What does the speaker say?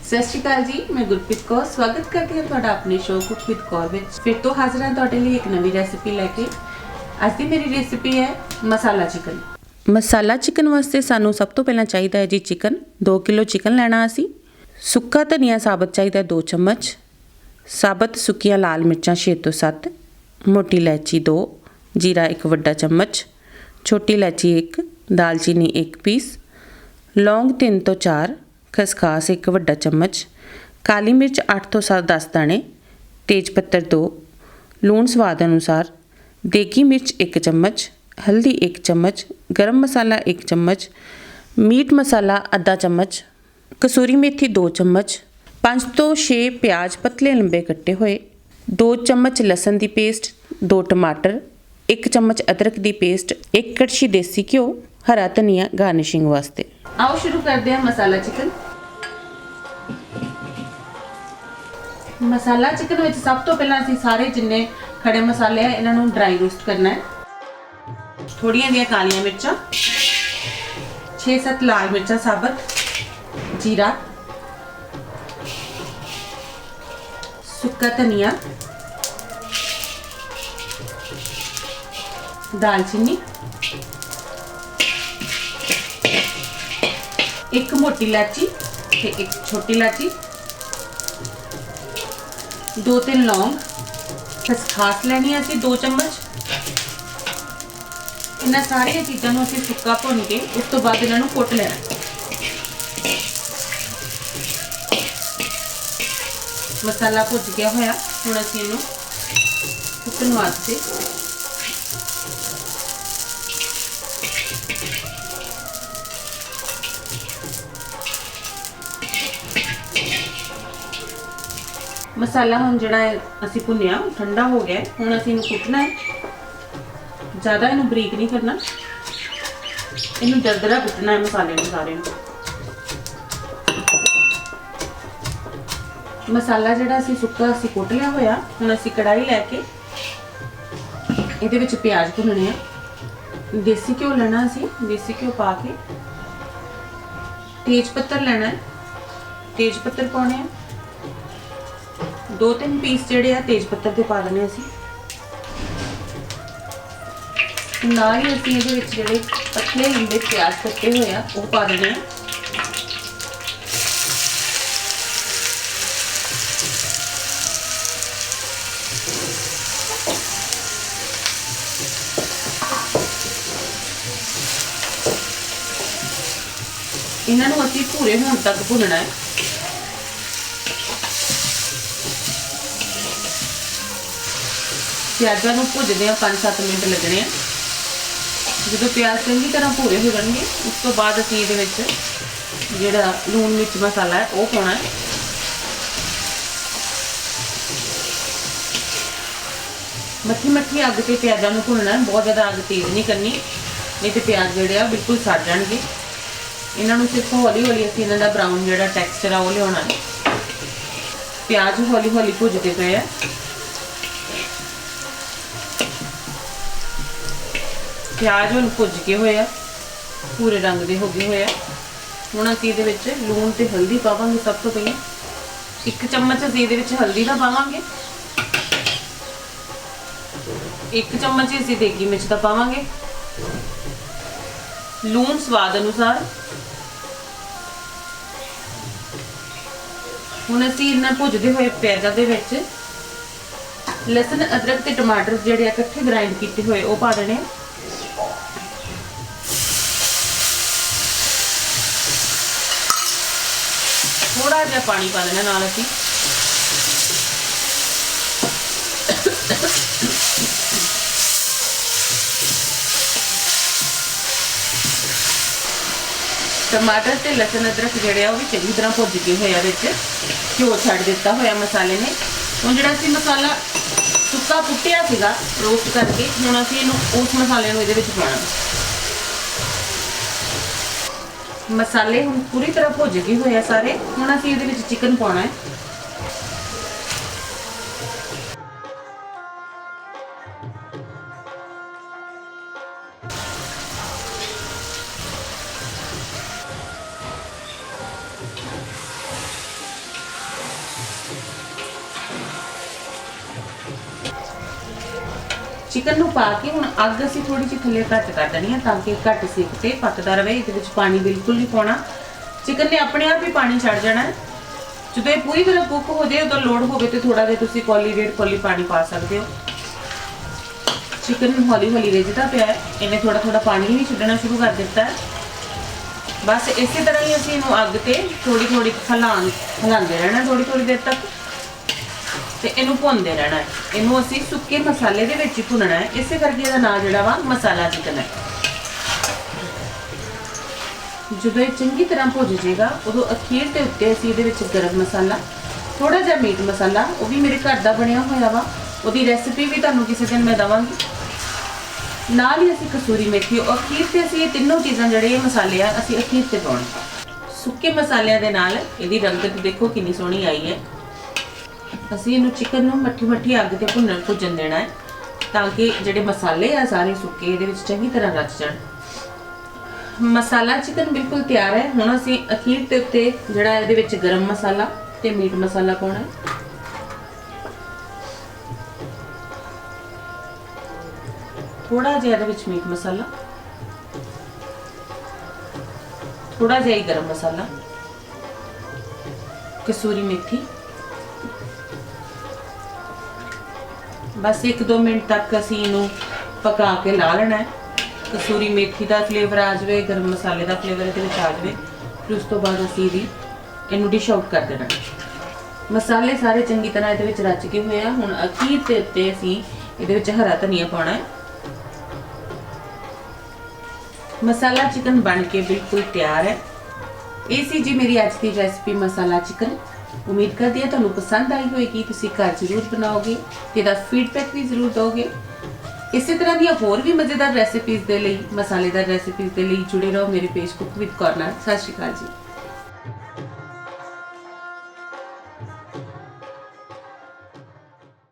सत श्री अकाल जी, मैं गुरप्रीत कौर स्वागत करती हूँ ਤੁਹਾਡਾ ਆਪਣੇ ਸ਼ੋਅ ਕੁਕ ਵਿਦ ਕੌਰ ਵਿੱਚ। ਫਿਰ ਤੋਂ ਹਾਜ਼ਰ ਹਾਂ ਤੁਹਾਡੇ ਲਈ ਇੱਕ ਨਵੀਂ ਰੈਸਿਪੀ ਲੈ ਕੇ। ਅੱਜ ਦੀ ਮੇਰੀ ਰੈਸਿਪੀ ਹੈ ਮਸਾਲਾ ਚਿਕਨ। ਮਸਾਲਾ ਚਿਕਨ ਵਾਸਤੇ ਸਾਨੂੰ ਸਭ ਤੋਂ ਪਹਿਲਾਂ ਚਾਹੀਦਾ ਹੈ ਜੀ ਚਿਕਨ। 2 ਕਿਲੋ ਚਿਕਨ ਲੈਣਾ ਅਸੀਂ। ਸੁੱਕਾ ਧਨੀਆ ਸਾਬਤ ਚਾਹੀਦਾ 2 ਚਮਚ। ਸਾਬਤ ਸੁੱਕੀਆਂ ਲਾਲ ਮਿਰਚਾਂ 6 ਤੋਂ 7। ਮੋਟੀ ਇਲਾਇਚੀ 2। ਜੀਰਾ 1 ਵੱਡਾ ਚਮਚ। ਛੋਟੀ ਇਲਾਇਚੀ 1। दालचीनी 1 पीस। लौंग 3 ਤੋਂ 4। खसखस 1 ਵੱਡਾ चम्मच। काली मिर्च 8 ਤੋਂ 10 दाने। तेज पत्तर 2। लूण स्वाद अनुसार। देगी मिर्च 1 चम्मच। हल्दी 1 चम्मच। गरम मसाला 1 चम्मच। मीट मसाला आधा चम्मच। कसूरी मेथी 2 चम्मच। 5 ਤੋਂ 6 प्याज पतले लंबे कट्टे हुए। 2 चम्मच लसन की पेस्ट। 2 टमाटर। 1 चम्मच अदरक की पेस्ट। 1 कड़छी देसी घ्यो। हरा धनिया गार्निशिंग वास्ते। आओ शुरू करते हैं मसाला चिकन। मसाला चिकन में सब तो पहला असीं सारे जिन्ने खड़े मसाले हैं इन्हां नूं ड्राई रोस्ट करना है। थोड़ियां जिहियां कालियां मिर्चां, 6-7 लाल मिर्चां साबत, जीरा, सुक्का धनिया, दालचीनी, 1 मोटी इलायची ते 1 छोटी इलायची, 2-3 लौंग, खसखस लेनी है असीं 2 चम्मच। इन्हां सारियां चीज़ां नूं असीं सुक्का भुन के उस तो बाद इन्हां नूं कुट लेना। मसाला भुज गया होया, हुण असीं इहनूं कुटण वास्ते मसाला हम जड़ा असी भुनिया ठंडा हो गया। हुण असी इनू कुटना है। ज़्यादा इनू बरीक नहीं करना, इनू दरदरा कुटना है मसाले नूं सारे नूं। मसाला जड़ा असी सुक्का असी कुट लिया होया। हुण असी कढ़ाई लैके इहदे विच प्याज भुनने आ। देसी घ्यो लेना असी, देसी घ्यो पा के तेज पत्तर लेना है, तेज पत्तर पाने हैं। 2-3 पीस ਜਿਹੜੇ ਆ ਤੇਜ ਪੱਤਰ ਦੇ ਪਾ ਦੇਣੇ ਅਸੀਂ। ਨਾਲ ਹੀ ਅਸੀਂ ਇਹਦੇ ਵਿੱਚ ਜਿਹੜੇ ਪਤਲੇ ਲੰਬੇ ਪਿਆਜ਼ ਕੱਟੇ ਹੋਏ ਆ ਉਹ ਪਾ ਦੇਣੇ ਆ। ਇਹਨਾਂ ਨੂੰ ਅਸੀਂ ਭੂਰੇ ਹੋਣ ਤੱਕ ਭੁੰਨਣਾ ਹੈ। प्याज़ां नूं भुजदे 5-7 मिनट लगने। जो प्याज चंगी तरह भूरे हो जाएंगे उस तो बाद असीं इहदे विच जिहड़ा लूण मिर्च मसाला है वो पाउणा है। मट्ठी मट्ठी अग ते प्याज़ां नूं भुनना है, बहुत ज़्यादा अग तेज़ नहीं करनी, नहीं तो प्याज जिहड़े आ बिल्कुल सड़ जाणगे। इन्हां नूं सिर्फ हौली हौली असीं इन्हां दा ब्राउन जिहड़ा टैक्सचर आ वो लिआउणा है। प्याज हौली हौली भुजदे पए आ। प्याज हम भुज के होया पूरे रंग दे हो गए होया। हुण असीं इहदे विच लूण ते हल्दी पावांगे। सब तो पहले 1 चम्मच असीं इहदे विच हल्दी दा पावांगे। 1 चम्मच असीं देगी मिर्च दा पावांगे। लूण स्वाद अनुसार। हुण असीं इन्हां भुजदे होए प्याज़ां दे विच लसन अदरक ते टमाटर जिहड़े इकट्ठे ग्राइंड कीते होए वो पा देने। थोड़ा जिहा पानी पा देना नाल असीं। टमाटर ते लसन अदरक जिहड़े आ वो भी चंगी तरह भुज गए होए आ। विच घ्यो छड्ड दित्ता होया मसाले ने। हुण जिहड़ा असीं मसाला सुक्का कुट्टिया सीगा रोस्ट करके, हुण असीं इहनूं उस मसाले नूं इहदे विच पाउणा। मसाले हम पूरी तरह भुज गए हुए सारे। हुण असीं इहदे विच चिकन पाउणा है। चिकन नूं पा के हुण अग असीं थोड़ी जी थल्ले घट कर देनी है ताकि घट सेक ते पकदा रहे। इहदे विच पानी बिल्कुल नहीं पाउणा, चिकन ने अपने आप ही पानी छड्ड जाना है। जदों ये पूरी तरह कुक हो जाए उदों लोड़ होवे ते थोड़ा जिहा तुसीं कौली डेढ़ कौली पानी पा सकदे हो। चिकन हौली हौली रिझदा पिया है, इन्हें थोड़ा थोड़ा पानी भी छड्डना शुरू कर दिता है। बस इसी तरह ही असीं इहनूं अग ते थोड़ी थोड़ी हिलांदे रहना थोड़ी थोड़ी देर तक ते इहनूं भुनदे रहना है। इहनूं असीं सुक्के मसाले दे विच ही भुनना है, इसे करके इहदा नाम जिहड़ा वा मसाला चिकन है। जदों ये चंगी तरह भुज जाएगा उदों अखीर दे उत्ते असीं इहदे विच गरम मसाला, थोड़ा जिहा मीट मसाला, वो भी मेरे घर दा बनिया होया वा, ਉਹਦੀ ਰੈਸਿਪੀ भी ਤੁਹਾਨੂੰ ਕਿਸੇ दिन मैं ਦਵਾਂਗੀ। ਨਾਲ ਹੀ ਅਸੀਂ ਕਸੂਰੀ ਮੇਥੀ ਅਖੀਰ ਤੇ ਅਸੀਂ ਇਹ ਤਿੰਨੋਂ ਚੀਜ਼ਾਂ ਜਿਹੜੇ ਇਹ ਮਸਾਲੇ ਆ ਅਸੀਂ ਅਖੀਰ ਤੇ ਪਾਉਣੇ। ਸੁੱਕੇ ਮਸਾਲਿਆਂ ਦੇ ਨਾਲ ਇਹਦੀ ਰੰਗਤ ਦੇਖੋ ਕਿੰਨੀ ਸੋਹਣੀ ਆਈ ਹੈ। ਅਸੀਂ ਇਹਨੂੰ ਚਿਕਨ ਨੂੰ ਮੱਠੀ ਮੱਠੀ ਅੱਗ ਤੇ ਭੁੰਜਣ ਦੇਣਾ ਹੈ ਤਾਂ ਕਿ ਜਿਹੜੇ ਮਸਾਲੇ ਆ ਸਾਰੇ ਸੁੱਕੇ ਇਹਦੇ ਵਿੱਚ ਚੰਗੀ ਤਰ੍ਹਾਂ ਰਚ ਜਾਣ। ਮਸਾਲਾ ਚਿਕਨ ਬਿਲਕੁਲ ਤਿਆਰ ਹੈ। ਹੁਣ ਅਸੀਂ ਅਖੀਰ ਤੇ ਉੱਤੇ ਜਿਹੜਾ ਇਹਦੇ ਵਿੱਚ ਗਰਮ ਮਸਾਲਾ ਤੇ ਮੀਟ ਮਸਾਲਾ ਪਾਉਣਾ ਹੈ। थोड़ा जिहा मीट मसाला, थोड़ा जिहा गरम मसाला, कसूरी मेथी, बस 1-2 मिनट तक असीं इहनूं पका के ला लेना है। कसूरी मेथी का फ्लेवर आ जाए, गरम मसाले का फ्लेवर इहदे विच आ जाए, फिर उस तो बाद असीं इहनूं डिश आउट कर देना। मसाले सारे चंगी तरह इहदे विच रच गए हुए हैं। हुण अखीर ते उत्ते असीं इहदे विच हरा धनिया पाउणा है। मसाला चिकन बन के बिल्कुल तैयार है। ये सी जी मेरी अज की रेसिपी मसाला चिकन। उम्मीद करती है तुहानूं पसंद आई होएगी, तुसीं घर जरूर बनाओगे ते इहदा फीडबैक भी जरूर दोगे। इसी तरह दी होर भी मज़ेदार रेसिपीज़ दे लई, मसालेदार रेसिपीज़ दे लई जुड़े रहो मेरे पेज कुक विद कॉर्नर। सत श्री अकाल जी।